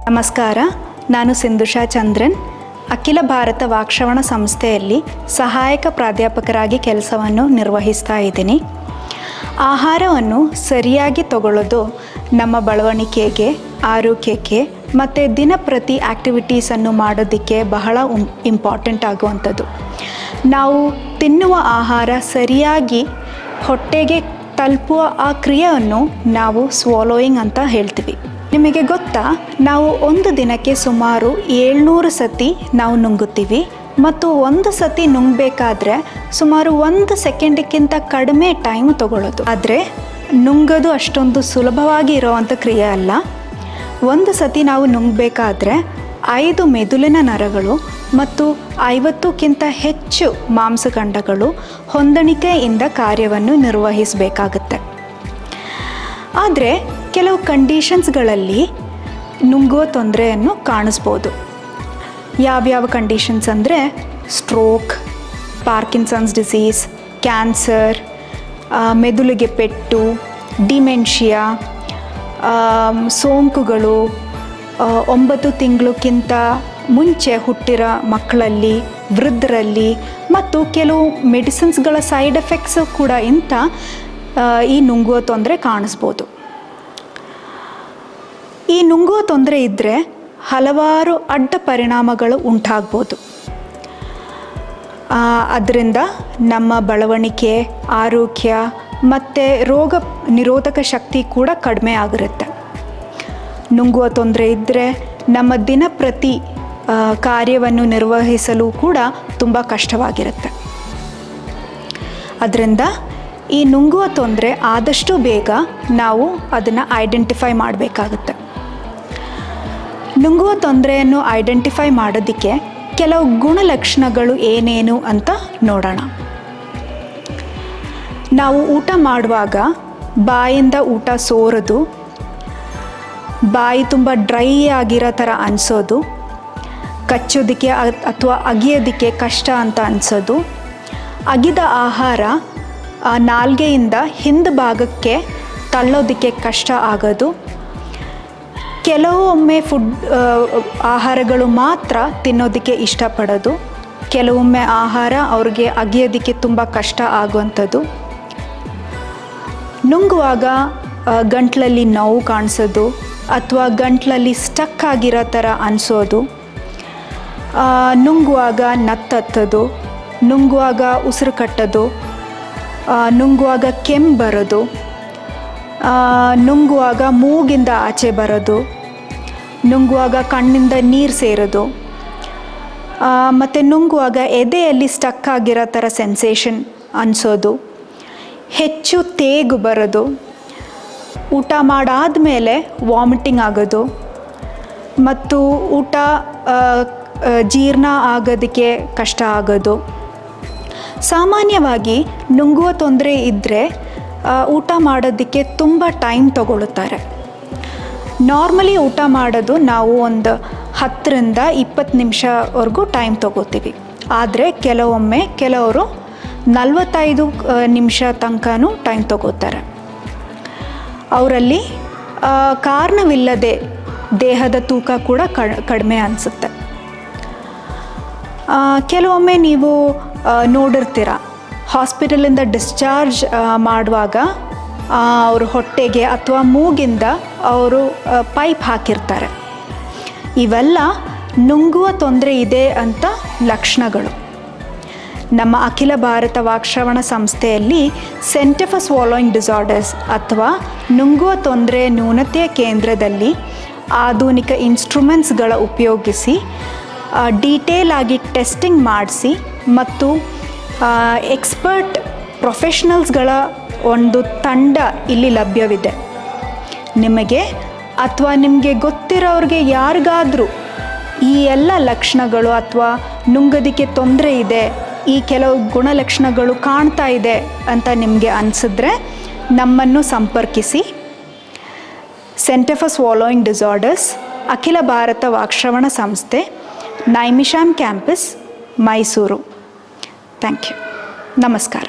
ನಮಸ್ಕಾರ, ನಾನು ಸಿಂಧುಷಾ ಚಂದ್ರನ್. ಅಖಿಲ ಭಾರತ ವಾಕ್ಶ್ರವಣ ಸಂಸ್ಥೆಯಲ್ಲಿ ಸಹಾಯಕ ಪ್ರಾಧ್ಯಾಪಕರಾಗಿ ಕೆಲಸವನ್ನು ನಿರ್ವಹಿಸ್ತಾ ಇದ್ದೀನಿ. ಆಹಾರವನ್ನು ಸರಿಯಾಗಿ ತಗೊಳ್ಳೋದು ನಮ್ಮ ಬೆಳವಣಿಗೆಗೆ, ಆರೋಗ್ಯಕ್ಕೆ ಮತ್ತು ದಿನಪ್ರತಿ ಆ್ಯಕ್ಟಿವಿಟೀಸನ್ನು ಮಾಡೋದಕ್ಕೆ ಬಹಳ ಇಂಪಾರ್ಟೆಂಟ್ ಆಗುವಂಥದ್ದು. ನಾವು ತಿನ್ನುವ ಆಹಾರ ಸರಿಯಾಗಿ ಹೊಟ್ಟೆಗೆ ತಲುಪುವ ಆ ಕ್ರಿಯೆಯನ್ನು ನಾವು ಸ್ವಾಲೋಯಿಂಗ್ ಅಂತ ಹೇಳ್ತೀವಿ. ನಿಮಗೆ ಗೊತ್ತಾ, ನಾವು ಒಂದು ದಿನಕ್ಕೆ ಸುಮಾರು 700 ಸತಿ ನಾವು ನುಂಗುತ್ತೀವಿ ಮತ್ತು ಒಂದು ಸತಿ ನುಂಗಬೇಕಾದ್ರೆ ಸುಮಾರು 1 ಸೆಕೆಂಡ್ಗಿಂತ ಕಡಿಮೆ ಟೈಮ್ ತಗೊಳ್ಳೋದು. ಆದರೆ ನುಂಗೋದು ಅಷ್ಟೊಂದು ಸುಲಭವಾಗಿ ಇರೋವಂಥ ಕ್ರಿಯೆ ಅಲ್ಲ. ಒಂದು ಸತಿ ನಾವು ನುಂಗಬೇಕಾದ್ರೆ 5 ಮೆದುಳಿನ ನರಗಳು ಮತ್ತು 50ಕ್ಕಿಂತ ಹೆಚ್ಚು ಮಾಂಸಖಂಡಗಳು ಹೊಂದಾಣಿಕೆಯಿಂದ ಕಾರ್ಯವನ್ನು ನಿರ್ವಹಿಸಬೇಕಾಗುತ್ತೆ. ಆದರೆ ಕೆಲವು ಕಂಡೀಷನ್ಸ್ಗಳಲ್ಲಿ ನುಂಗುವ ತೊಂದರೆಯನ್ನು ಕಾಣಿಸ್ಬೋದು. ಯಾವ್ಯಾವ ಕಂಡೀಷನ್ಸ್ ಅಂದರೆ ಸ್ಟ್ರೋಕ್, ಪಾರ್ಕಿನ್ಸನ್ಸ್ ಡಿಸೀಸ್, ಕ್ಯಾನ್ಸರ್, ಮೆದುಳಿಗೆ ಪೆಟ್ಟು, ಡಿಮೆನ್ಷಿಯಾ, ಸೋಂಕುಗಳು, 9 ತಿಂಗಳಕ್ಕಿಂತ ಮುಂಚೆ ಹುಟ್ಟಿರೋ ಮಕ್ಕಳಲ್ಲಿ, ವೃದ್ಧರಲ್ಲಿ ಮತ್ತು ಕೆಲವು ಮೆಡಿಸಿನ್ಸ್ಗಳ ಸೈಡ್ ಎಫೆಕ್ಟ್ಸು ಕೂಡ ಈ ನುಂಗುವ ತೊಂದರೆ ಕಾಣಿಸ್ಬೋದು. ಈ ನುಂಗುವ ತೊಂದರೆ ಇದ್ದರೆ ಹಲವಾರು ಅಡ್ಡ ಪರಿಣಾಮಗಳು ಉಂಟಾಗ್ಬೋದು. ಅದರಿಂದ ನಮ್ಮ ಬೆಳವಣಿಗೆ, ಆರೋಗ್ಯ ಮತ್ತು ರೋಗ ನಿರೋಧಕ ಶಕ್ತಿ ಕೂಡ ಕಡಿಮೆ ಆಗಿರುತ್ತೆ. ನುಂಗುವ ತೊಂದರೆ ಇದ್ದರೆ ನಮ್ಮ ದಿನಪ್ರತಿ ಕಾರ್ಯವನ್ನು ನಿರ್ವಹಿಸಲು ಕೂಡ ತುಂಬ ಕಷ್ಟವಾಗಿರುತ್ತೆ. ಅದರಿಂದ ಈ ನುಂಗುವ ತೊಂದರೆ ಆದಷ್ಟು ಬೇಗ ನಾವು ಅದನ್ನು ಐಡೆಂಟಿಫೈ ಮಾಡಬೇಕಾಗುತ್ತೆ. ನುಂಗುವ ತೊಂದರೆಯನ್ನು ಐಡೆಂಟಿಫೈ ಮಾಡೋದಕ್ಕೆ ಕೆಲವು ಗುಣಲಕ್ಷಣಗಳು ಏನೇನು ಅಂತ ನೋಡೋಣ. ನಾವು ಊಟ ಮಾಡುವಾಗ ಬಾಯಿಂದ ಊಟ ಸೋರೋದು, ಬಾಯಿ ತುಂಬ ಡ್ರೈ ಆಗಿರೋ ಥರ ಅನಿಸೋದು, ಕಚ್ಚೋದಕ್ಕೆ ಅಥವಾ ಅಗಿಯೋದಕ್ಕೆ ಕಷ್ಟ ಅಂತ ಅನಿಸೋದು, ಅಗಿದ ಆಹಾರ ನಾಲಿಗೆಯಿಂದ ಹಿಂಭಾಗಕ್ಕೆ ತಳ್ಳೋದಕ್ಕೆ ಕಷ್ಟ ಆಗೋದು, ಕೆಲವೊಮ್ಮೆ ಆಹಾರಗಳು ಮಾತ್ರ ತಿನ್ನೋದಕ್ಕೆ ಇಷ್ಟಪಡೋದು, ಕೆಲವೊಮ್ಮೆ ಆಹಾರ ಅವ್ರಿಗೆ ಅಗಿಯೋದಕ್ಕೆ ತುಂಬ ಕಷ್ಟ ಆಗುವಂಥದ್ದು, ನುಂಗುವಾಗ ಗಂಟಲಲ್ಲಿ ನೋವು ಕಾಣಿಸೋದು ಅಥವಾ ಗಂಟಲಲ್ಲಿ ಸ್ಟಕ್ ಆಗಿರೋ ಥರ ಅನಿಸೋದು, ನುಂಗುವಾಗ ನತ್ತತ್ತೋದು, ನುಂಗುವಾಗ ಉಸಿರು ಕಟ್ಟೋದು, ನುಂಗುವಾಗ ಕೆಮ್ಮು ಬರೋದು, ನುಂಗುವಾಗ ಮೂಗಿಂದ ಆಚೆ ಬರೋದು, ನುಂಗುವಾಗ ಕಣ್ಣಿಂದ ನೀರು ಸೇರೋದು, ಮತ್ತು ನುಂಗುವಾಗ ಎದೆಯಲ್ಲಿ ಸ್ಟಕ್ ಆಗಿರೋ ಥರ ಸೆನ್ಸೇಷನ್ ಅನಿಸೋದು, ಹೆಚ್ಚು ತೇಗು ಬರೋದು, ಊಟ ಮಾಡಾದಮೇಲೆ ವಾಮಿಟಿಂಗ್ ಆಗೋದು ಮತ್ತು ಊಟ ಜೀರ್ಣ ಆಗೋದಕ್ಕೆ ಕಷ್ಟ ಆಗೋದು. ಸಾಮಾನ್ಯವಾಗಿ ನುಂಗುವ ತೊಂದರೆ ಇದ್ದರೆ ಊಟ ಮಾಡೋದಕ್ಕೆ ತುಂಬ ಟೈಮ್ ತಗೊಳ್ಳುತ್ತಾರೆ. ನಾರ್ಮಲಿ ಊಟ ಮಾಡೋದು ನಾವು ಒಂದು 10ರಿಂದ 20 ನಿಮಿಷವರೆಗೂ ಟೈಮ್ ತಗೋತೀವಿ. ಆದರೆ ಕೆಲವರು 45 ನಿಮಿಷ ತನಕನೂ ಟೈಮ್ ತಗೋತಾರೆ. ಅವರಲ್ಲಿ ಕಾರಣವಿಲ್ಲದೆ ದೇಹದ ತೂಕ ಕೂಡ ಕಡಿಮೆ ಅನಿಸುತ್ತೆ. ಕೆಲವೊಮ್ಮೆ ನೀವು ನೋಡಿರ್ತೀರ, ಹಾಸ್ಪಿಟಲಿಂದ ಡಿಸ್ಚಾರ್ಜ್ ಮಾಡುವಾಗ ಅವ್ರ ಹೊಟ್ಟೆಗೆ ಅಥವಾ ಮೂಗಿಂದ ಅವರು ಪೈಪ್ ಹಾಕಿರ್ತಾರೆ. ಇವೆಲ್ಲ ನುಂಗುವ ತೊಂದರೆ ಇದೆ ಅಂತ ಲಕ್ಷಣಗಳು. ನಮ್ಮ ಅಖಿಲ ಭಾರತ ವಾಕ್ಶ್ರವಣ ಸಂಸ್ಥೆಯಲ್ಲಿ ಸೆಂಟರ್ ಫಾರ್ ಸ್ವಾಲೋಯಿಂಗ್ ಡಿಸಾರ್ಡರ್ಸ್ ಅಥವಾ ನುಂಗುವ ತೊಂದರೆ ನ್ಯೂನತೆಯ ಕೇಂದ್ರದಲ್ಲಿ ಆಧುನಿಕ ಇನ್ಸ್ಟ್ರೂಮೆಂಟ್ಸ್ಗಳ ಉಪಯೋಗಿಸಿ ಡೀಟೇಲ್ ಆಗಿ ಟೆಸ್ಟಿಂಗ್ ಮಾಡಿಸಿ ಮತ್ತು ಎಕ್ಸ್ಪರ್ಟ್ ಪ್ರೊಫೆಷ್ನಲ್ಸ್ಗಳ ಒಂದು ತಂಡ ಇಲ್ಲಿ ಲಭ್ಯವಿದೆ. ನಿಮಗೆ ಅಥವಾ ನಿಮಗೆ ಗೊತ್ತಿರೋರಿಗೆ ಯಾರಿಗಾದರೂ ಈ ಎಲ್ಲ ಲಕ್ಷಣಗಳು ಅಥವಾ ನುಂಗೋದಕ್ಕೆ ತೊಂದರೆ ಇದೆ, ಈ ಕೆಲವು ಗುಣಲಕ್ಷಣಗಳು ಕಾಣ್ತಾ ಇದೆ ಅಂತ ನಿಮಗೆ ಅನಿಸಿದ್ರೆ ನಮ್ಮನ್ನು ಸಂಪರ್ಕಿಸಿ. ಸೆಂಟರ್ ಫಾರ್ ಸ್ವಾಲೋಯಿಂಗ್ ಡಿಸಾರ್ಡರ್ಸ್, ಅಖಿಲ ಭಾರತ ವಾಕ್ಶ್ರವಣ ಸಂಸ್ಥೆ, Naimisham campus, Mysuru. Thank you. ನಮಸ್ಕಾರ.